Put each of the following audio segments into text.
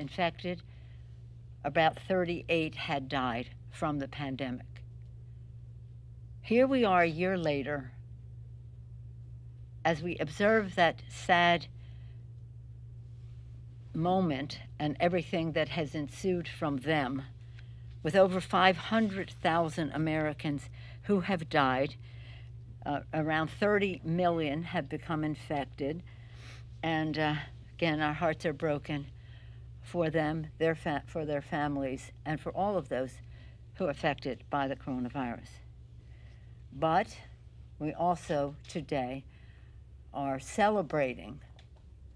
infected, about 38 had died from the pandemic. Here we are a year later, as we observe that sad moment and everything that has ensued from them, with over 500,000 Americans who have died. Around 30 million have become infected. And again, our hearts are broken for them, for their families, and for all of those who are affected by the coronavirus. But we also today are celebrating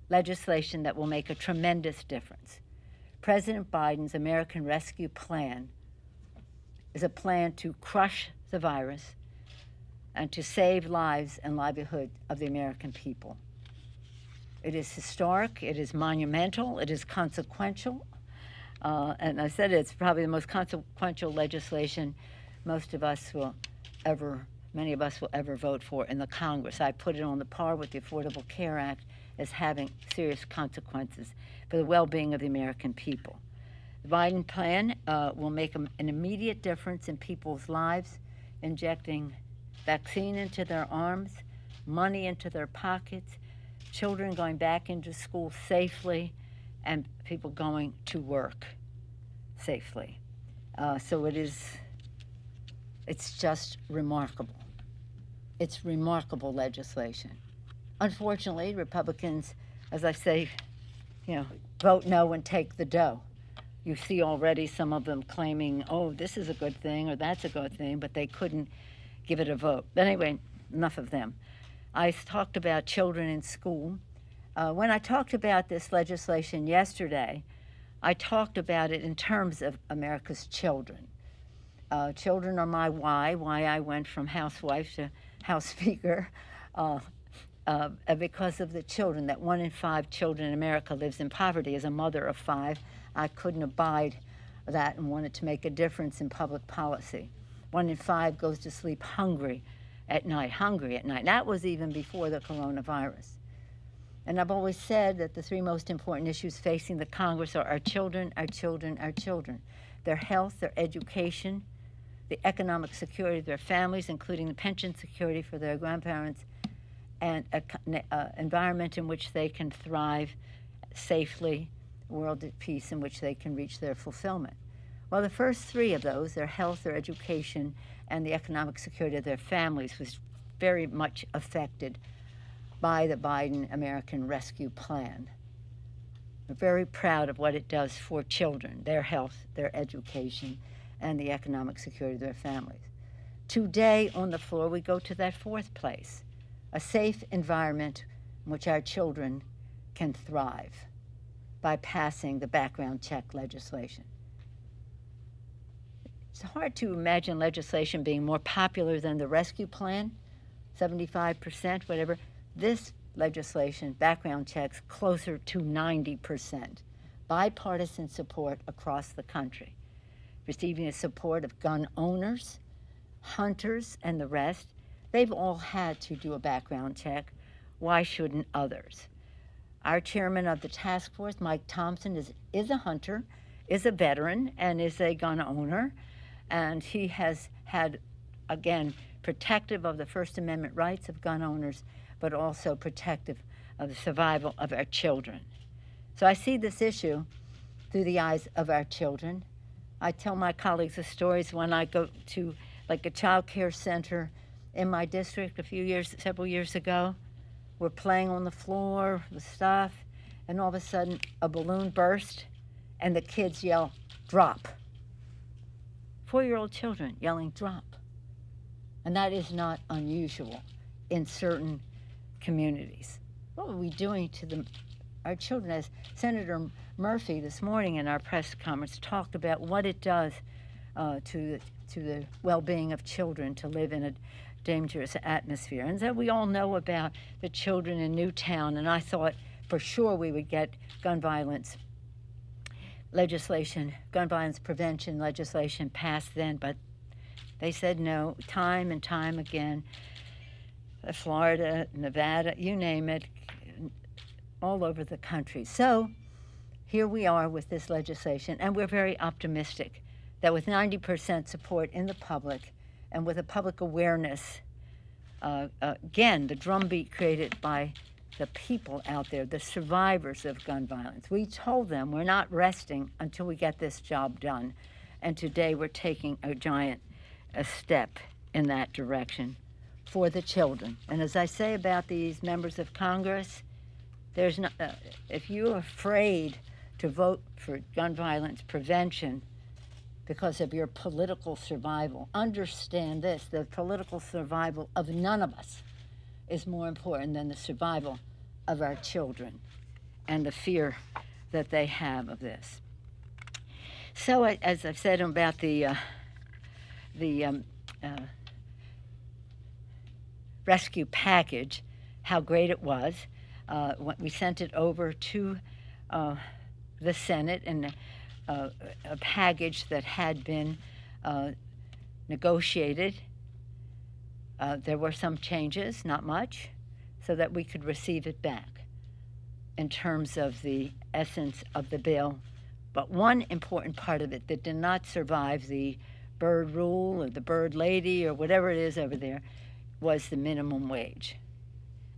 legislation that will make a tremendous difference. President Biden's American Rescue Plan is a plan to crush the virus and to save lives and livelihood of the American people. It is historic, it is monumental, it is consequential, and I said it's probably the most consequential legislation many of us will ever vote for in the Congress. I put it on the par with the Affordable Care Act as having serious consequences for the well-being of the American people. The Biden plan will make an immediate difference in people's lives, injecting vaccine into their arms, money into their pockets, children going back into school safely, and people going to work safely. So it's just remarkable. It's remarkable legislation. Unfortunately, Republicans, as I say, vote no and take the dough. You see already some of them claiming, oh, this is a good thing or that's a good thing, but they couldn't give it a vote. But anyway, enough of them. I talked about children in school. When I talked about this legislation yesterday, I talked about it in terms of America's children. Children are my why I went from housewife to House Speaker, because of the children, that 1 in 5 children in America lives in poverty. As a mother of 5, I couldn't abide that and wanted to make a difference in public policy. 1 in 5 goes to sleep hungry at night. That was even before the coronavirus. And I've always said that the 3 most important issues facing the Congress are our children, our children, our children. Their health, their education, the economic security of their families, including the pension security for their grandparents, and an environment in which they can thrive safely, a world at peace in which they can reach their fulfillment. Well, the first 3 of those, their health, their education, and the economic security of their families, was very much affected by the Biden American Rescue Plan. We're very proud of what it does for children, their health, their education, and the economic security of their families. Today on the floor, we go to that 4th place, a safe environment in which our children can thrive by passing the background check legislation. It's hard to imagine legislation being more popular than the rescue plan, 75%, whatever. This legislation, background checks, closer to 90%. Bipartisan support across the country, receiving the support of gun owners, hunters, and the rest. They've all had to do a background check. Why shouldn't others? Our chairman of the task force, Mike Thompson, is a hunter, is a veteran, and is a gun owner. And he has had, again, protective of the First Amendment rights of gun owners, but also protective of the survival of our children. So I see this issue through the eyes of our children. I tell my colleagues the stories when I go to like a child care center in my district several years ago. We're playing on the floor with stuff, and all of a sudden a balloon burst and the kids yell, "Drop." 4-year-old children yelling, "Drop." And that is not unusual in certain communities. What are we doing to our children? As Senator Murphy this morning in our press conference talked about what it does to the well-being of children to live in a dangerous atmosphere. And that we all know about the children in Newtown, and I thought for sure we would get gun violence prevention legislation passed then, but they said no, time and time again. Florida, Nevada, you name it, all over the country. So here we are with this legislation, and we're very optimistic that with 90% support in the public and with a public awareness, again, the drumbeat created by the people out there, the survivors of gun violence. We told them we're not resting until we get this job done. And today we're taking a giant step in that direction for the children. And as I say about these members of Congress, there's no, if you're afraid to vote for gun violence prevention because of your political survival, understand this: the political survival of none of us is more important than the survival of our children and the fear that they have of this. So, as I've said about the rescue package, how great it was. We sent it over to the Senate in a package that had been negotiated. There were some changes, not much, so that we could receive it back in terms of the essence of the bill. But one important part of it that did not survive the bird rule or the bird lady or whatever it is over there was the minimum wage.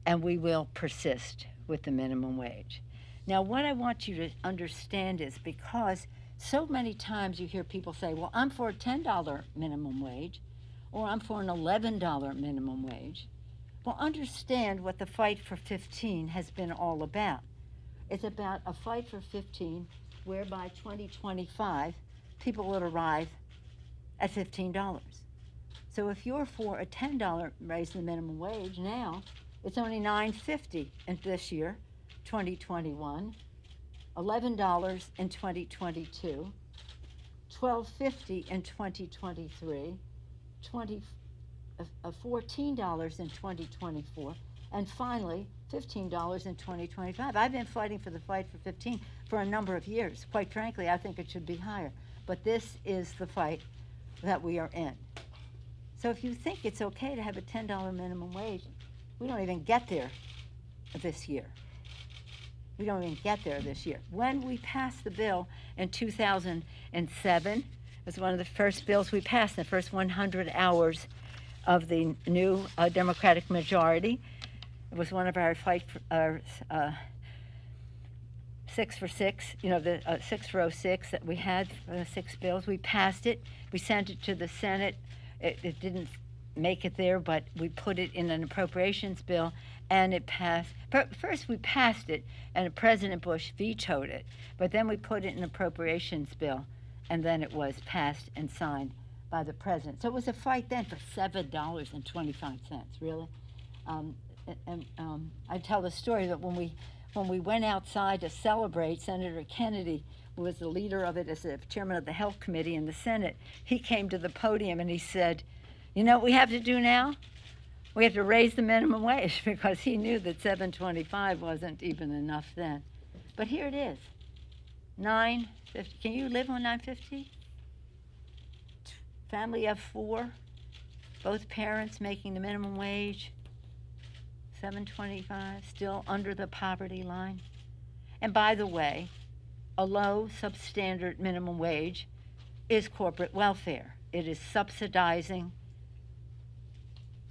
And we will persist with the minimum wage. Now, what I want you to understand is, because so many times you hear people say, well, I'm for a $10 minimum wage, or I'm for an $11 minimum wage. Well, understand what the fight for 15 has been all about. It's about a fight for 15 where by 2025, people will arrive at $15. So if you're for a $10 raise in the minimum wage now, it's only $9.50 in this year, 2021, $11 in 2022, $12.50 in 2023, $14 in 2024, and finally $15 in 2025. I've been fighting for the fight for 15 for a number of years. Quite frankly, I think it should be higher. But this is the fight that we are in. So if you think it's okay to have a $10 minimum wage, we don't even get there this year. We don't even get there this year. When we passed the bill in 2007, it was one of the first bills we passed, the first 100 hours of the new Democratic majority. It was one of our fight for, 6 for 6, the 6 for 06 that we had for the 6 bills. We passed it. We sent it to the Senate. It didn't make it there, but we put it in an appropriations bill, and it passed. First, we passed it, and President Bush vetoed it. But then we put it in an appropriations bill, and then it was passed and signed by the president. So it was a fight then for $7.25, really. I tell the story that when we went outside to celebrate, Senator Kennedy, who was the leader of it as the chairman of the Health Committee in the Senate, he came to the podium and he said, you know what we have to do now? We have to raise the minimum wage, because he knew that $7.25 wasn't even enough then. But here it is, $9.50. Can you live on $9.50? Family of 4, both parents making the minimum wage, $7.25, still under the poverty line. And by the way, a low substandard minimum wage is corporate welfare. It is subsidizing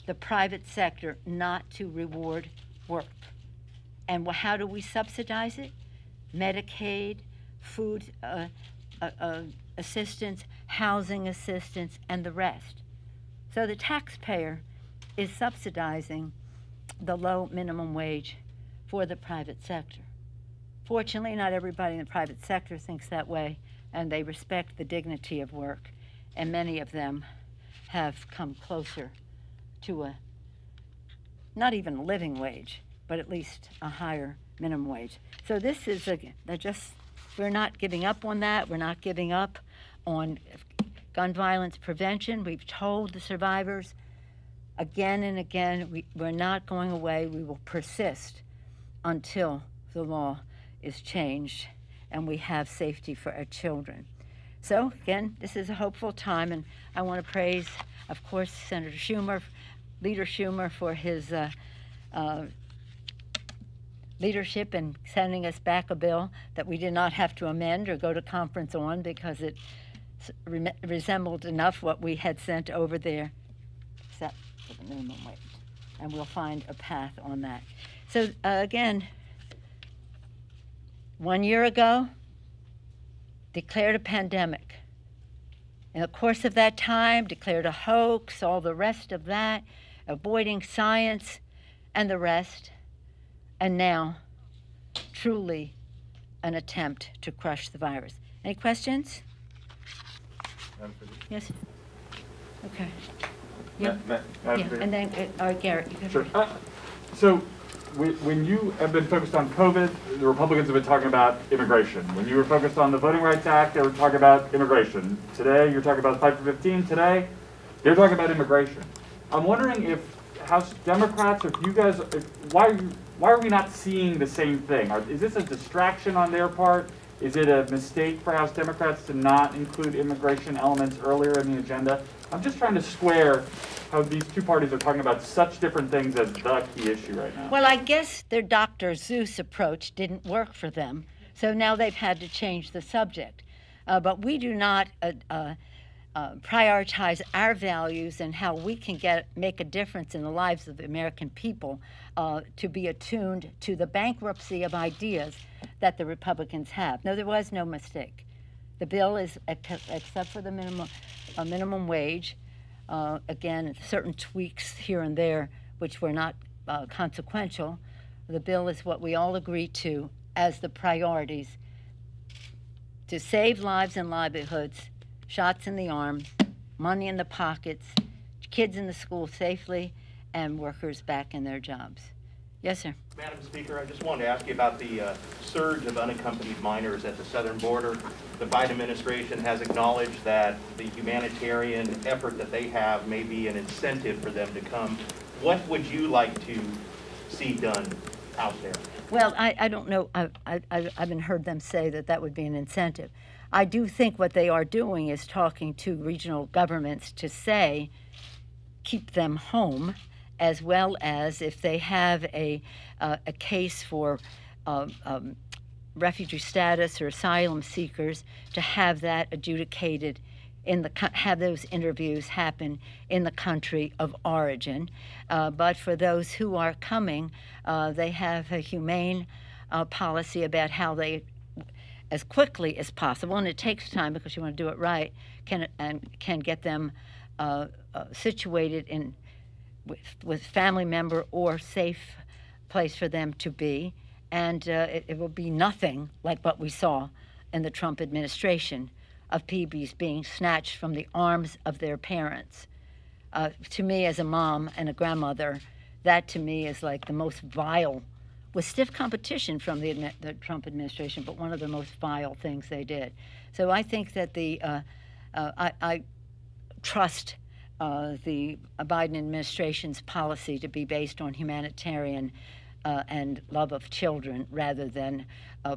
the private sector not to reward work. And how do we subsidize it? Medicaid, food assistance, housing assistance, and the rest. So the taxpayer is subsidizing the low minimum wage for the private sector. Fortunately, not everybody in the private sector thinks that way, and they respect the dignity of work, and many of them have come closer to a, not even a living wage, but at least a higher minimum wage. So this is we're not giving up on that. We're not giving up on gun violence prevention. We've told the survivors again and again, we're not going away. We will persist until the law is changed and we have safety for our children. So again, this is a hopeful time, and I want to praise, of course, Senator Schumer, Leader Schumer, for his leadership in sending us back a bill that we did not have to amend or go to conference on because it resembled enough what we had sent over there, except for the minimum wage. And we'll find a path on that. So again, 1 year ago, declared a pandemic. In the course of that time, declared a hoax, all the rest of that, avoiding science and the rest, and now truly an attempt to crush the virus. Any questions? Yes? Okay. Yeah, and then, Garrett. Sure. So, when you have been focused on COVID, the Republicans have been talking about immigration. When you were focused on the Voting Rights Act, they were talking about immigration. Today, you're talking about Fight for 15. Today, they're talking about immigration. I'm wondering if House Democrats, if you guys, why are we not seeing the same thing? Is this a distraction on their part? Is it a mistake for House Democrats to not include immigration elements earlier in the agenda? I'm just trying to square how these two parties are talking about such different things as the key issue right now. Well, I guess their Dr. Seuss approach didn't work for them, so now they've had to change the subject. But we do not prioritize our values and how we can make a difference in the lives of the American people to be attuned to the bankruptcy of ideas that the Republicans have. No, there was no mistake. The bill is, except for the minimum wage, again, certain tweaks here and there, which were not consequential. The bill is what we all agree to as the priorities to save lives and livelihoods, shots in the arms, money in the pockets, kids in the school safely, and workers back in their jobs. Yes, sir. Madam Speaker, I just wanted to ask you about the surge of unaccompanied minors at the southern border. The Biden administration has acknowledged that the humanitarian effort that they have may be an incentive for them to come. What would you like to see done out there? Well, I don't know. I haven't heard them say that that would be an incentive. I do think what they are doing is talking to regional governments to say, keep them home, as well as if they have a case for refugee status or asylum seekers, to have that adjudicated have those interviews happen in the country of origin. But for those who are coming, they have a humane policy about how they, as quickly as possible, and it takes time because you want to do it right, can get them situated in with family member or safe place for them to be, and it will be nothing like what we saw in the Trump administration of PBs being snatched from the arms of their parents. To me, as a mom and a grandmother, that to me is like the most vile, with stiff competition from the Trump administration, but one of the most vile things they did. So I think that I trust the Biden administration's policy to be based on humanitarian and love of children rather than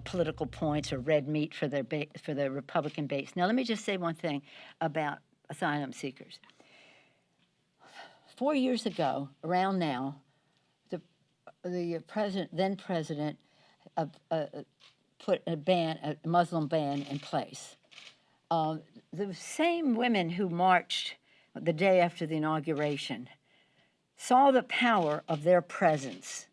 political points or red meat for their Republican base. Now, let me just say one thing about asylum seekers. 4 years ago, around now, the then president put a Muslim ban in place. The same women who marched the day after the inauguration saw the power of their presence,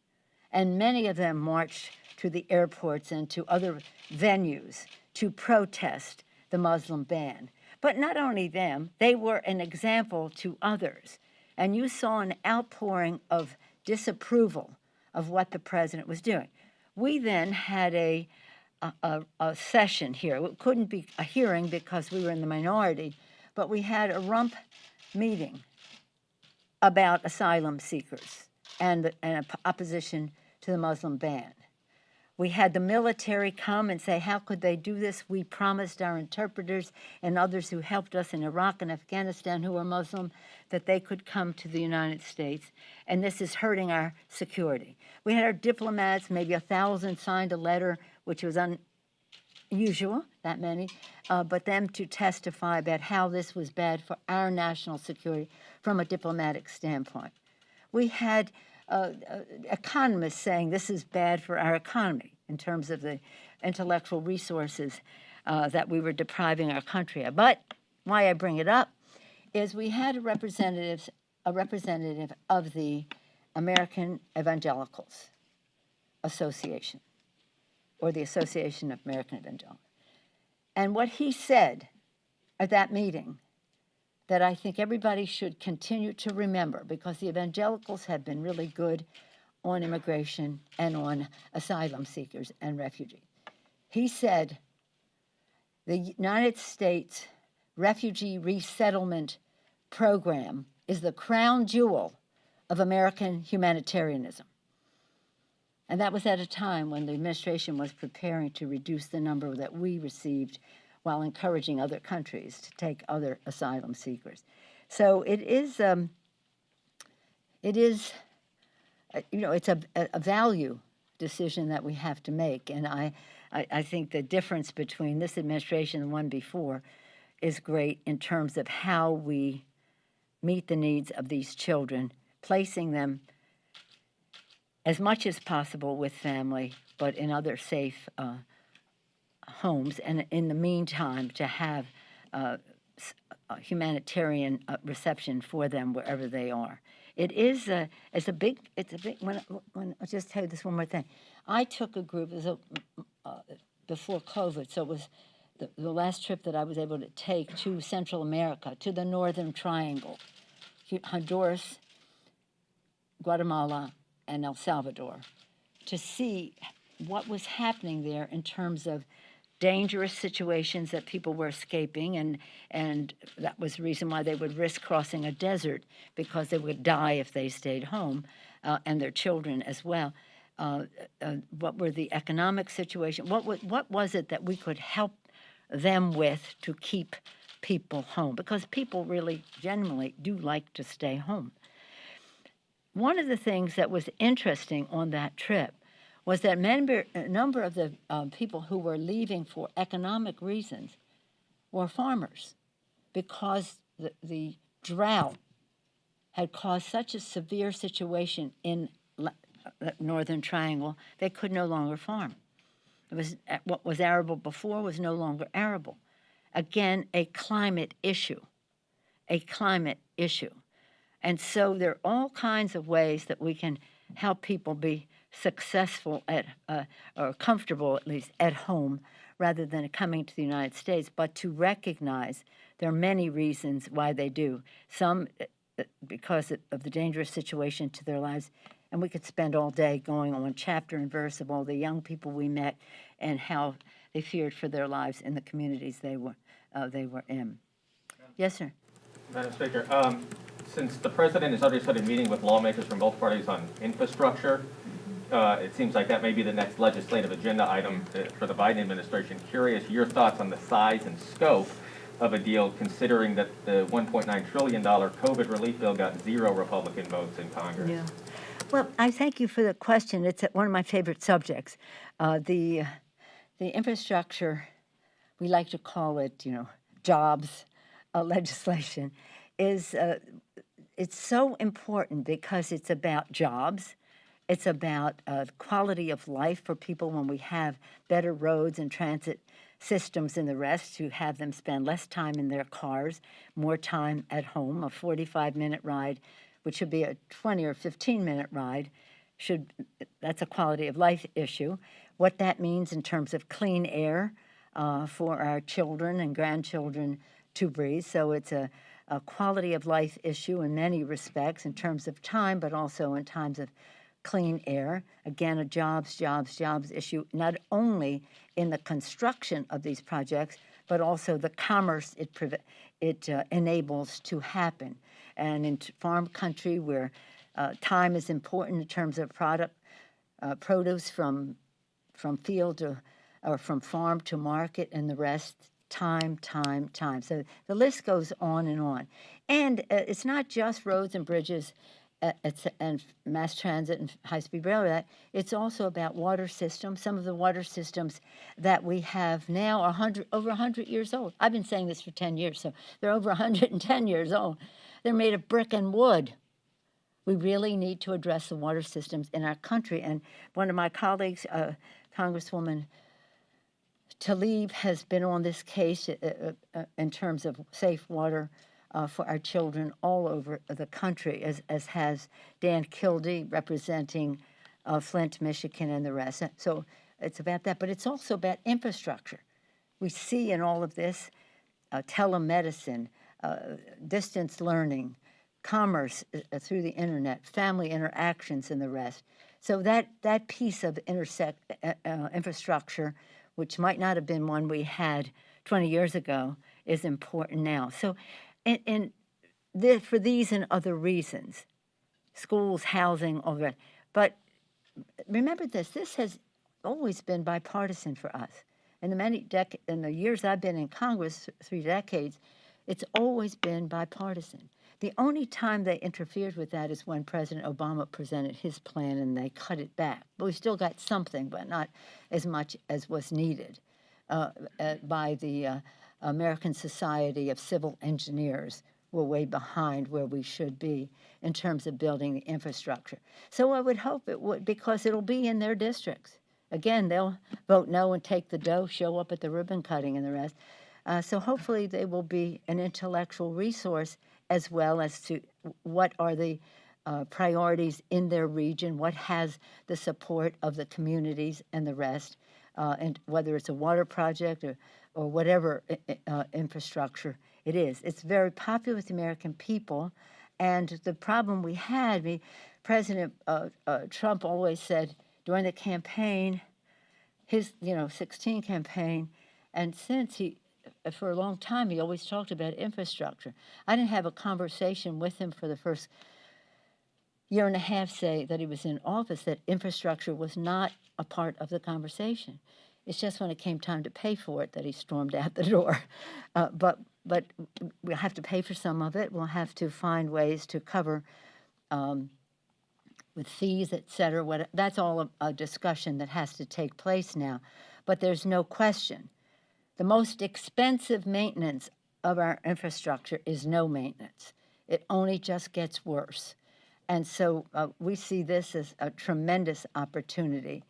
and many of them marched to the airports and to other venues to protest the Muslim ban. But not only them, they were an example to others. And you saw an outpouring of disapproval of what the president was doing. We then had a session here. It couldn't be a hearing because we were in the minority, but we had a rump meeting about asylum seekers and opposition to the Muslim ban. We had the military come and say, how could they do this? We promised our interpreters and others who helped us in Iraq and Afghanistan who were Muslim that they could come to the United States, and this is hurting our security. We had our diplomats, maybe 1,000 signed a letter, which was unusual, that many, but them to testify about how this was bad for our national security from a diplomatic standpoint. We had economists saying this is bad for our economy in terms of the intellectual resources that we were depriving our country of. But why I bring it up is we had a representative of the American Evangelicals Association, or the Association of American Evangelicals. And what he said at that meeting that I think everybody should continue to remember, because the evangelicals have been really good on immigration and on asylum seekers and refugees. He said the United States Refugee Resettlement Program is the crown jewel of American humanitarianism. And that was at a time when the administration was preparing to reduce the number that we received while encouraging other countries to take other asylum seekers. So it's a value decision that we have to make. And I think the difference between this administration and the one before is great in terms of how we meet the needs of these children, placing them as much as possible with family, but in other safe homes, and in the meantime to have a humanitarian reception for them wherever they are. It's a big. When I'll just tell you this one more thing. I took a group before COVID, so it was the last trip that I was able to take to Central America, to the Northern Triangle, Honduras, Guatemala, and El Salvador, to see what was happening there in terms of dangerous situations that people were escaping, and that was the reason why they would risk crossing a desert, because they would die if they stayed home, and their children as well. What were the economic situation? What was it that we could help them with to keep people home? Because people really genuinely do like to stay home. One of the things that was interesting on that trip was that a number of the people who were leaving for economic reasons were farmers, because the drought had caused such a severe situation in the Northern Triangle, they could no longer farm. What was arable before was no longer arable. Again, a climate issue. And so there are all kinds of ways that we can help people be successful or comfortable, at least, at home, rather than coming to the United States, but to recognize there are many reasons why they do. Some because of the dangerous situation to their lives, and we could spend all day going on chapter and verse of all the young people we met and how they feared for their lives in the communities they were in. Yes, sir. Madam Speaker, since the President has already started meeting with lawmakers from both parties on infrastructure, it seems like that may be the next legislative agenda item for the Biden administration. Curious your thoughts on the size and scope of a deal, considering that the $1.9 trillion COVID relief bill got 0 Republican votes in Congress. Yeah. Well, I thank you for the question. It's one of my favorite subjects. The infrastructure, we like to call it, jobs legislation, is it's so important because it's about jobs. It's about quality of life for people when we have better roads and transit systems and the rest, to have them spend less time in their cars, more time at home. A 45-minute ride, which should be a 20 or 15-minute ride, that's a quality of life issue. What that means in terms of clean air for our children and grandchildren to breathe. So it's a quality of life issue in many respects in terms of time, but also in terms of clean air. Again, a jobs issue, not only in the construction of these projects, but also the commerce it enables to happen. And in farm country, where time is important in terms of produce from field or from farm to market, and the rest, time. So the list goes on and on. And it's not just roads and bridges and mass transit and high-speed railroad. It's also about water systems. Some of the water systems that we have now are over 100 years old. I've been saying this for 10 years, so they're over 110 years old. They're made of brick and wood. We really need to address the water systems in our country. And one of my colleagues, Congresswoman Tlaib, has been on this case in terms of safe water for our children all over the country, as has Dan Kildee representing Flint, Michigan, and the rest. So it's about that, but it's also about infrastructure. We see in all of this telemedicine, distance learning, commerce through the internet, family interactions, and the rest. So that piece of infrastructure, which might not have been one we had 20 years ago, is important now. So for these and other reasons, schools, housing, all that. But remember this has always been bipartisan for us. In the years I've been in Congress, 3 decades, it's always been bipartisan. The only time they interfered with that is when President Obama presented his plan and they cut it back. But we still got something, but not as much as was needed by the American Society of Civil Engineers. We're way behind where we should be in terms of building the infrastructure. So I would hope it would, because it'll be in their districts. Again, they'll vote no and take the dough, show up at the ribbon cutting and the rest. So hopefully they will be an intellectual resource as well as to what are the priorities in their region, what has the support of the communities and the rest, and whether it's a water project or whatever infrastructure it is. It's very popular with the American people, and the problem we had, President Trump always said during the campaign, his 16 campaign, and since for a long time, he always talked about infrastructure. I didn't have a conversation with him for the first year and a half, say, that he was in office, that infrastructure was not a part of the conversation. It's just when it came time to pay for it that he stormed out the door. But we'll have to pay for some of it. We'll have to find ways to cover with fees, et cetera. That's all a discussion that has to take place now. But there's no question. The most expensive maintenance of our infrastructure is no maintenance. It only just gets worse. And so we see this as a tremendous opportunity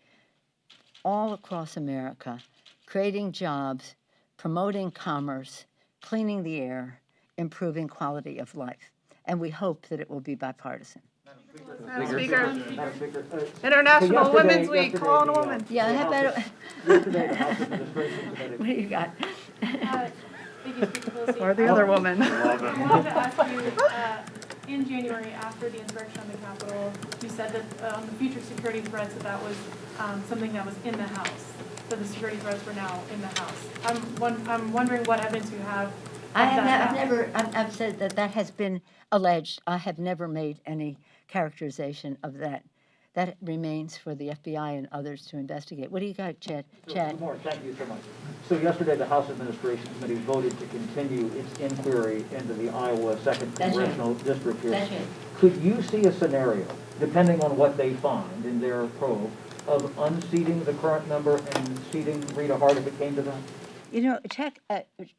all across America, creating jobs, promoting commerce, cleaning the air, improving quality of life. And we hope that it will be bipartisan. Madam Speaker, International Women's Week, call on a woman. Yeah, how about Yesterday, the House Administration Committee. what do you got? Thank you, Speaker Pelosi. Or the other woman. I wanted to ask you, in January, after the insurrection on the Capitol, you said that on the future security threats that was something that was in the House, that the security threats were now in the House. I'm wondering what evidence you have. I've said that has been alleged. I have never made any characterization of that. That remains for the FBI and others to investigate. What do you got, Chad? Good morning. Thank you so much. So yesterday, the House Administration Committee voted to continue its inquiry into the Iowa 2nd Congressional District here. That's right. Could you see a scenario, depending on what they find in their probe, of unseating the current member and seating Rita Hart if it came to that? You know,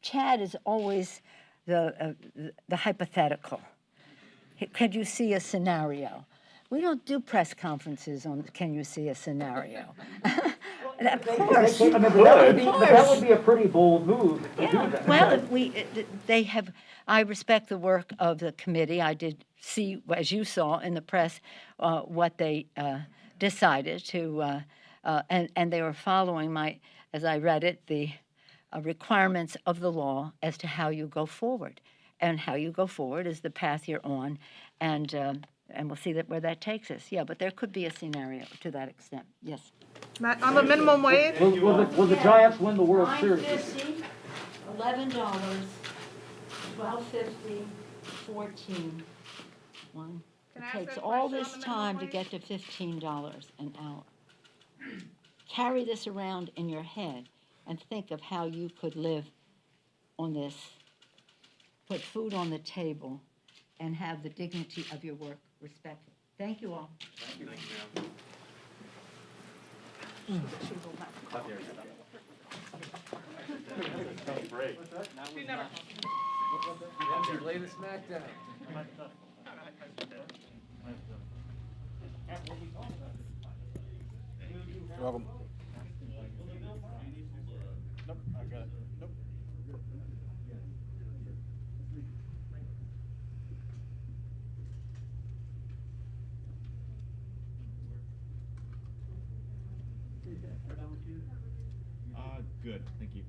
Chad is always the hypothetical. Could you see a scenario? We don't do press conferences on can you see a scenario. Of course. That would be a pretty bold move to do that. Well, I respect the work of the committee. I did see, as you saw in the press, what they decided to, and they were following as I read it, the requirements of the law as to how you go forward. And how you go forward is the path you're on, and we'll see where that takes us. Yeah, but there could be a scenario to that extent. Yes. On the minimum wage? Will the Giants win the World Series? $9.50, $11, $12.50, $14. It takes all this time to get to $15 an hour. Carry this around in your head and think of how you could live on this, put food on the table, and have the dignity of your work respected. Thank you all. Thank you, ma'am. Great. Lay the smack down. You're welcome. Nope, I got it. Nope. Good, thank you.